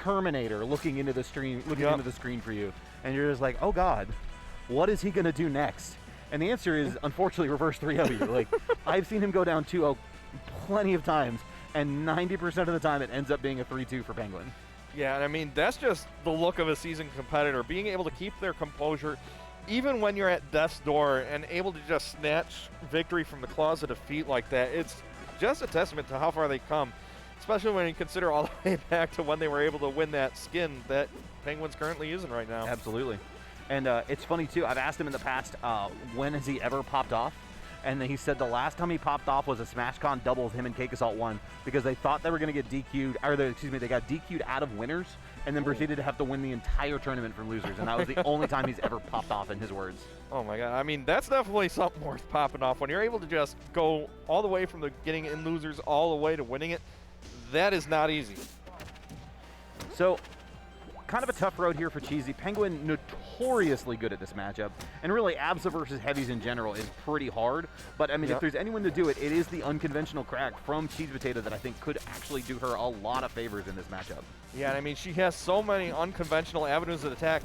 Terminator looking into the screen, into the screen for you, and you're just like, oh God, what is he gonna do next? And the answer is, unfortunately, reverse 3W. Like, I've seen him go down 2-0 plenty of times, and 90% of the time it ends up being a 3-2 for Penguin. Yeah, and I mean, that's just the look of a seasoned competitor, being able to keep their composure even when you're at death's door and able to just snatch victory from the claws of defeat like that. It's just a testament to how far they come, especially when you consider all the way back to when they were able to win that skin that Penguin's currently using right now. Absolutely. And it's funny, too. I've asked him in the past, when has he ever popped off? And he said the last time he popped off was a SmashCon doubles him and Cake Assault won, because they thought they were going to get DQ'd, or they got DQ'd out of winners and then proceeded to have to win the entire tournament from losers. And that was the only time he's ever popped off, in his words. Oh my God. I mean, that's definitely something worth popping off. When you're able to just go all the way from the getting in losers all the way to winning it, that is not easy. So, kind of a tough road here for Cheesy. Penguin notoriously good at this matchup, and really Absa versus heavies in general is pretty hard. But I mean, if there's anyone to do it, it is the unconventional Kragg from CheesyPotato that I think could actually do her a lot of favors in this matchup. Yeah, and I mean, she has so many unconventional avenues of attack.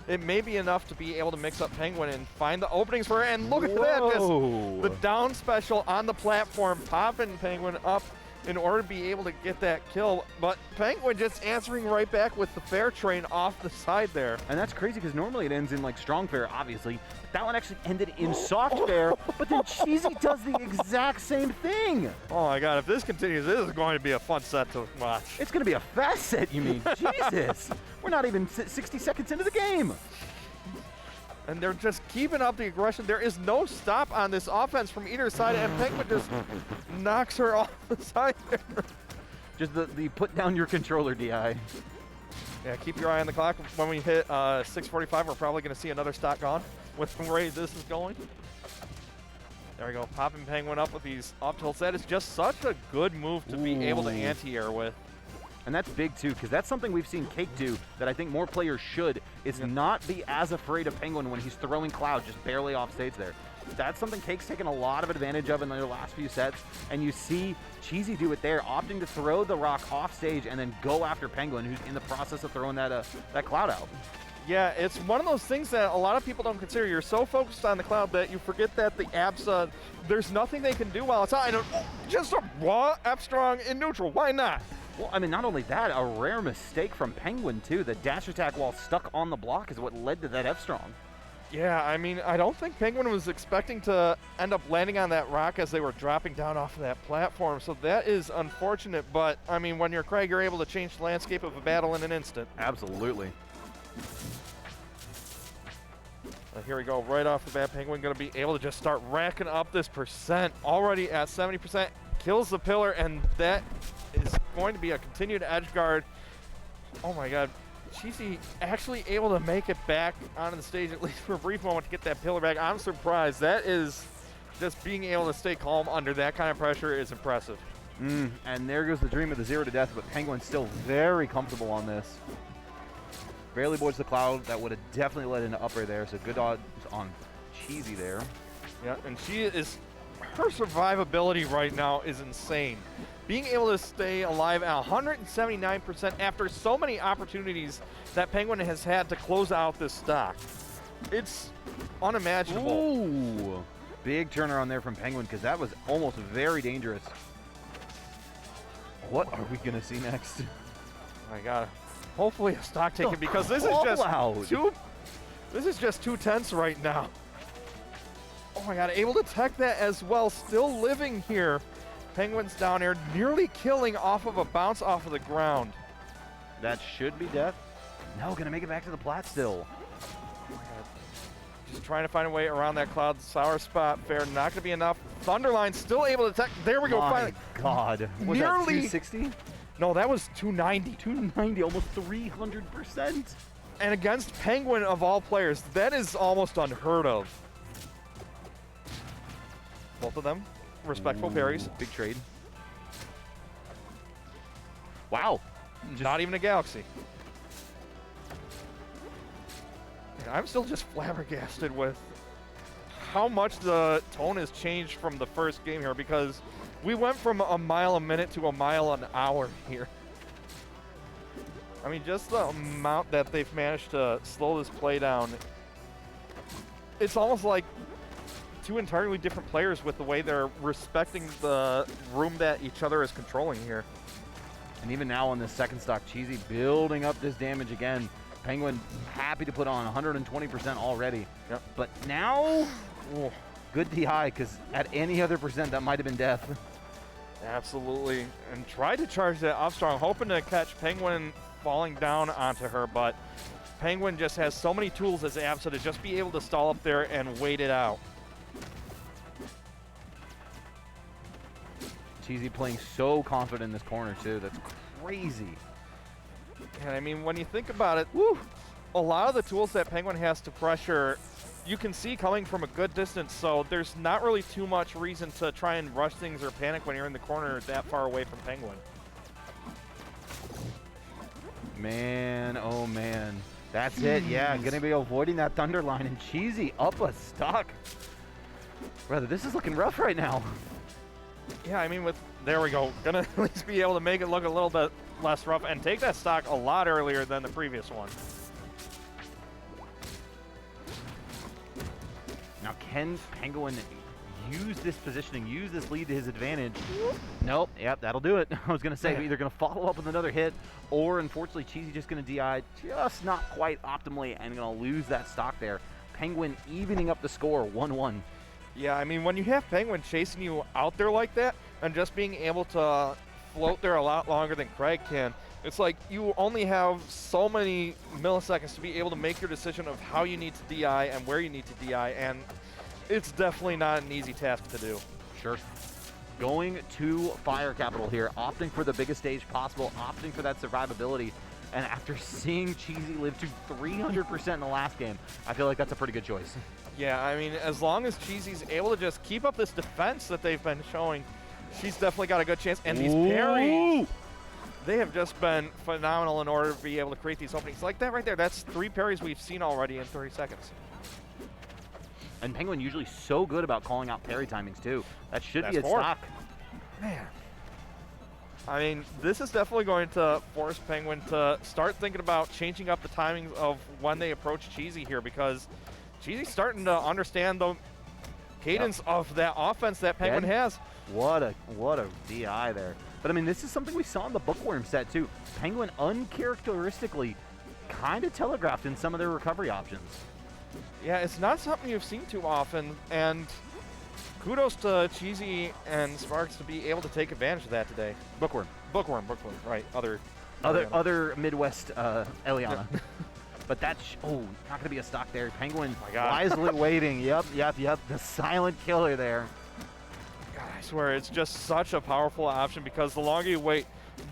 It may be enough to be able to mix up Penguin and find the openings for her. And look at that, just the down special on the platform, popping Penguin up in order to be able to get that kill. But Penguin just answering right back with the fair train off the side there. And that's crazy, because normally it ends in like strong fair, obviously. But that one actually ended in soft fair, but then Cheesy does the exact same thing. Oh my God, if this continues, this is going to be a fun set to watch. It's going to be a fast set, you mean? Jesus. We're not even 60 seconds into the game. And they're just keeping up the aggression. There is no stop on this offense from either side, and Penguin just knocks her off the side there. Just the put down your controller DI. Yeah, keep your eye on the clock. When we hit 6:45, we're probably going to see another stock gone with the way this is going. There we go, popping Penguin up with these up tilts. That is just such a good move to be able to anti-air with. And that's big, too, because that's something we've seen Cake do that I think more players should, is not be as afraid of Penguin when he's throwing Cloud just barely off stage there. That's something Cake's taken a lot of advantage of in their last few sets, and you see Cheesy do it there, opting to throw the rock off stage and then go after Penguin, who's in the process of throwing that Cloud out. Yeah, it's one of those things that a lot of people don't consider. You're so focused on the Cloud that you forget that the Absa, there's nothing they can do while it's out. Just a raw F-Strong in neutral. Why not? Well, I mean, not only that, a rare mistake from Penguin, too. The dash attack while stuck on the block is what led to that F-Strong. Yeah, I mean, I don't think Penguin was expecting to end up landing on that rock as they were dropping down off of that platform, so that is unfortunate. But, I mean, when you're Kragg, you're able to change the landscape of a battle in an instant. Absolutely. Here we go, right off the bat, Penguin going to be able to just start racking up this percent. Already at 70%, kills the pillar, and that is going to be a continued edge guard. Oh my God, Cheesy actually able to make it back onto the stage, at least for a brief moment, to get that pillar back. I'm surprised. That is just being able to stay calm under that kind of pressure is impressive. And there goes the dream of the 0 to death, but Penguin's still very comfortable on this. Barely boards the Cloud. That would have definitely led into up air there, so good odds on Cheesy there. Yeah, and her survivability right now is insane. Being able to stay alive at 179% after so many opportunities that Penguin has had to close out this stock. It's unimaginable. Ooh, big turnaround there from Penguin, because that was almost very dangerous. What are we going to see next? Oh my God. Hopefully a stock taken, because this is just too tense right now. Oh my God, able to tech that as well, still living here. Penguin's down here, nearly killing off of a bounce off of the ground. That should be death. No, gonna make it back to the plat still. Oh my God. Just trying to find a way around that Cloud sour spot. Fair, not gonna be enough. Thunderline still able to tech. There we go, finally. My God, was that 260? No, that was 290. 290, almost 300%. And against Penguin of all players, that is almost unheard of. Both of them, respectful parries. Big trade. Wow. Not even a Galaxy. And I'm still just flabbergasted with how much the tone has changed from the first game here, because we went from a mile a minute to a mile an hour here. I mean, just the amount that they've managed to slow this play down. It's almost like two entirely different players with the way they're respecting the room that each other is controlling here. And even now on this second stock, Cheesy building up this damage again. Penguin happy to put on 120% already. Yep. But now, good DI, because at any other percent, that might have been death. Absolutely. And tried to charge that up strong, hoping to catch Penguin falling down onto her, but Penguin just has so many tools as Absa to just be able to stall up there and wait it out. Cheesy playing so confident in this corner, too. That's crazy. And I mean, when you think about it, a lot of the tools that Penguin has to pressure, you can see coming from a good distance, so there's not really too much reason to try and rush things or panic when you're in the corner that far away from Penguin. Man, oh man. That's it, yeah. Gonna be avoiding that thunder line, and Cheesy up a stock. Brother, this is looking rough right now. Yeah, I mean, there we go. Gonna at least be able to make it look a little bit less rough and take that stock a lot earlier than the previous one. Now, can Penguin use this positioning, use this lead to his advantage? Nope, yep, that'll do it. I was gonna say, either gonna follow up with another hit, or unfortunately, Cheesy just gonna DI just not quite optimally and gonna lose that stock there. Penguin evening up the score, 1-1. Yeah, I mean, when you have Penguin chasing you out there like that and just being able to float there a lot longer than Kragg can, it's like you only have so many milliseconds to be able to make your decision of how you need to DI and where you need to DI, and it's definitely not an easy task to do. Sure. Going to Fire Capital here, opting for the biggest stage possible, opting for that survivability, and after seeing Cheesy live to 300% in the last game, I feel like that's a pretty good choice. Yeah, I mean, as long as Cheesy's able to just keep up this defense that they've been showing, she's definitely got a good chance. And these parries, they have just been phenomenal in order to be able to create these openings. Like that right there, that's 3 parries we've seen already in 30 seconds. And Penguin usually so good about calling out parry timings too. That should be a 4. stock. Man. I mean, this is definitely going to force Penguin to start thinking about changing up the timings of when they approach Cheesy here, because Cheesy's starting to understand the cadence of that offense that Penguin has. What a DI there. But I mean, this is something we saw in the Bookworm set too. Penguin uncharacteristically kind of telegraphed in some of their recovery options. Yeah, it's not something you've seen too often, and kudos to Cheesy and Sparks to be able to take advantage of that today. Bookworm, right? Other Midwest Eliana. But that's not gonna be a stock there. Penguin wisely waiting. Yep. The silent killer there. God, I swear it's just such a powerful option, because the longer you wait,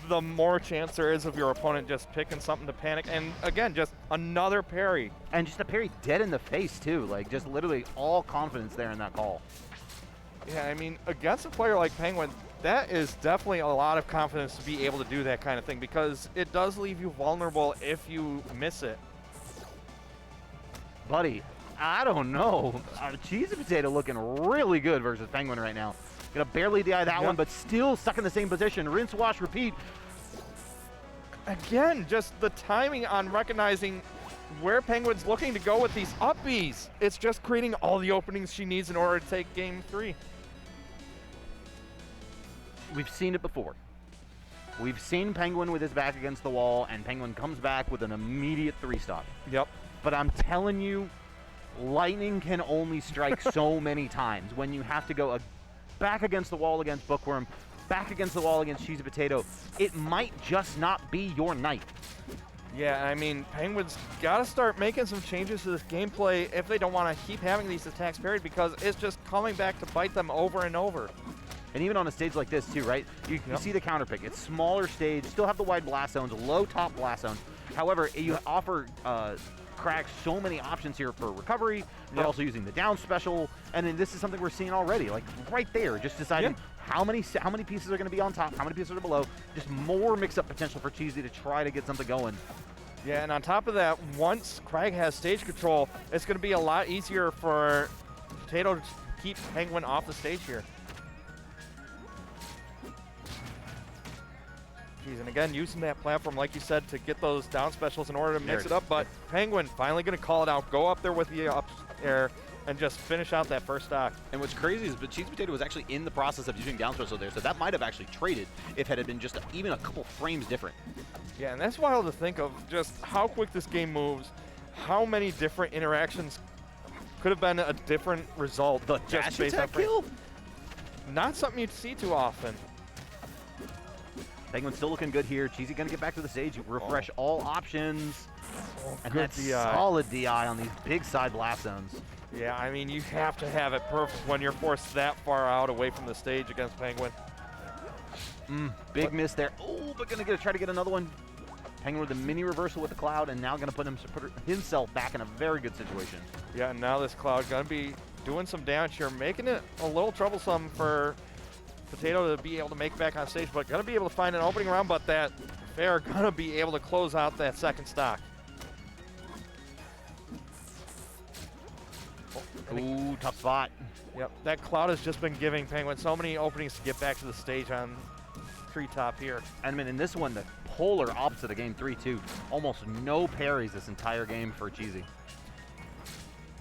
the more chance there is of your opponent just picking something to panic. And again, just another parry. And just a parry dead in the face too. Like just literally all confidence there in that call. Yeah, I mean, against a player like Penguin, that is definitely a lot of confidence to be able to do that kind of thing, because it does leave you vulnerable if you miss it. Buddy, I don't know. CheesyPotato looking really good versus Penguin right now. Gonna barely DI that one, but still stuck in the same position. Rinse, wash, repeat. Again, just the timing on recognizing where Penguin's looking to go with these up Bs. It's just creating all the openings she needs in order to take game 3. We've seen it before. We've seen Penguin with his back against the wall, and Penguin comes back with an immediate 3-stock. Yep. But I'm telling you, lightning can only strike so many times when you have to go back against the wall against Bookworm, back against the wall against CheesyPotato. It might just not be your night. Yeah, I mean, Penguin's got to start making some changes to this gameplay if they don't want to keep having these attacks parried, because it's just coming back to bite them over and over. And even on a stage like this too, right? You see the counter pick. It's smaller stage, still have the wide blast zones, low top blast zones. However, you offer Kragg so many options here for recovery, but also using the down special. And then this is something we're seeing already, like right there, just deciding how many pieces are going to be on top, how many pieces are below. Just more mix-up potential for Cheesy to try to get something going. Yeah, and on top of that, once Kragg has stage control, it's going to be a lot easier for Potato to keep Penguin off the stage here. He's, and again, using that platform, like you said, to get those down specials in order to mix There it up. But Penguin finally going to call it out, go up there with the up air, and just finish out that first stock. And what's crazy is that CheesyPotato was actually in the process of using down special there, so that might have actually traded if it had been just even a couple frames different. Yeah, and that's wild to think of, just how quick this game moves, how many different interactions could have been a different result. The just dash based on attack kill? Not something you'd see too often. Penguin's still looking good here. Cheesy gonna get back to the stage, refresh all options. And good that's DI. solid DI on these big side blast zones. Yeah, I mean, you have to have it perfect when you're forced that far out away from the stage against Penguin. Big miss there. Oh, but gonna try to get another one. Penguin with a mini reversal with the Cloud, and now gonna put himself back in a very good situation. Yeah, and now this Cloud gonna be doing some damage here, making it a little troublesome for Potato to be able to make back on stage, but gonna be able to find an opening round, but that Fair gonna be able to close out that second stock. Ooh, tough spot. Yep, that Cloud has just been giving Penguin so many openings to get back to the stage on treetop here. And I mean, in this one, the polar opposite of game 3-2. Almost no parries this entire game for Cheesy.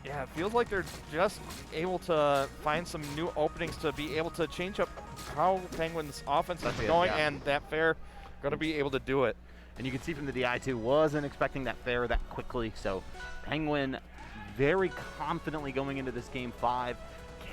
Yeah, it feels like they're just able to find some new openings to be able to change up how Penguin's offense is going, and that Fair going to be able to do it. And you can see from the DI too, wasn't expecting that Fair that quickly. So Penguin very confidently going into this game 5.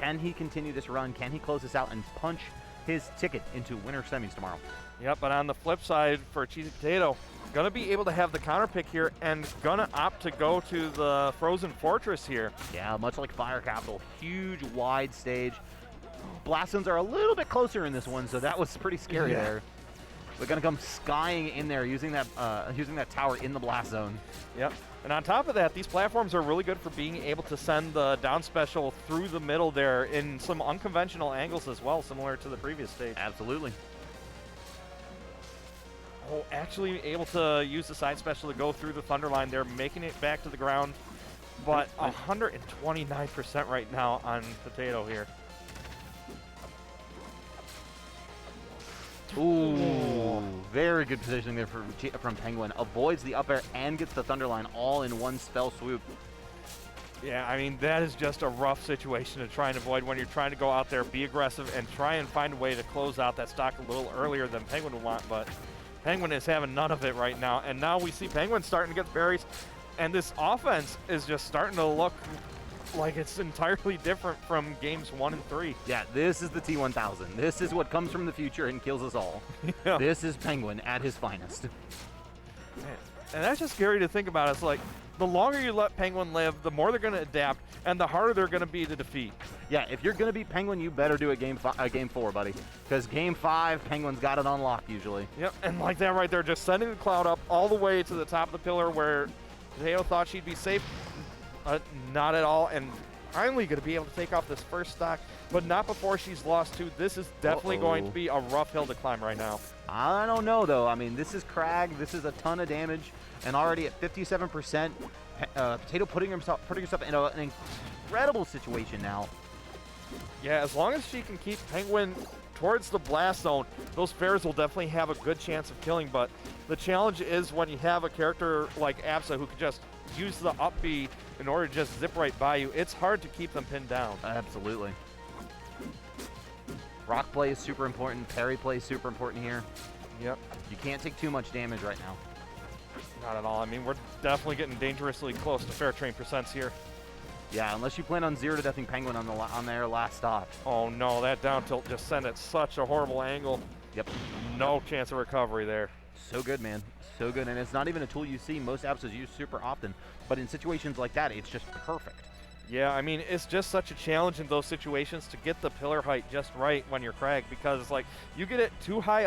Can he continue this run? Can he close this out and punch his ticket into winter semis tomorrow? Yep, but on the flip side for CheesyPotato, gonna be able to have the counter pick here and gonna opt to go to the Frozen Fortress here. Yeah, much like Fire Capital, huge wide stage. Blast zones are a little bit closer in this one, so that was pretty scary there. They're gonna come skying in there using that tower in the blast zone. Yep. And on top of that, these platforms are really good for being able to send the down special through the middle there in some unconventional angles as well, similar to the previous stage. Absolutely. Oh, actually able to use the side special to go through the Thunder line there, making it back to the ground. But 129% right now on Potato here. Ooh, very good positioning there from Penguin. Avoids the up air and gets the Thunder line all in one spell swoop. Yeah, I mean, that is just a rough situation to try and avoid when you're trying to go out there, be aggressive, and try and find a way to close out that stock a little earlier than Penguin would want, but Penguin is having none of it right now. And now we see Penguin starting to get berries, and this offense is just starting to look like it's entirely different from games 1 and 3. Yeah, this is the T1000. This is what comes from the future and kills us all. Yeah. This is Penguin at his finest. Man. And that's just scary to think about. It's like, the longer you let Penguin live, the more they're going to adapt, and the harder they're going to be to defeat. Yeah, if you're going to beat Penguin, you better do it game 4, buddy. Because game 5, Penguin's got it unlocked usually. Yep, and like that right there, just sending the Cloud up all the way to the top of the pillar where Potato thought she'd be safe. Not at all, and finally going to be able to take off this first stock, but not before she's lost 2. This is definitely going to be a rough hill to climb right now. I don't know, though. I mean, this is Kragg. This is a ton of damage, and already at 57%, Potato putting herself in an incredible situation now. Yeah, as long as she can keep Penguin towards the blast zone, those Fairs will definitely have a good chance of killing, but the challenge is when you have a character like Absa who can just use the up B in order to just zip right by you, it's hard to keep them pinned down. Absolutely. Rock play is super important. Parry play is super important here. Yep. You can't take too much damage right now. Not at all. I mean, we're definitely getting dangerously close to fair train percents here. Yeah, unless you plan on 0-deathing Penguin on their last stop. Oh no, that down tilt just sent it such a horrible angle. Yep. No chance of recovery there. So good, man. So good. And it's not even a tool you see most Absas use super often. But in situations like that, it's just perfect. Yeah, I mean, it's just such a challenge in those situations to get the pillar height just right when you're Kragg, because it's like you get it too high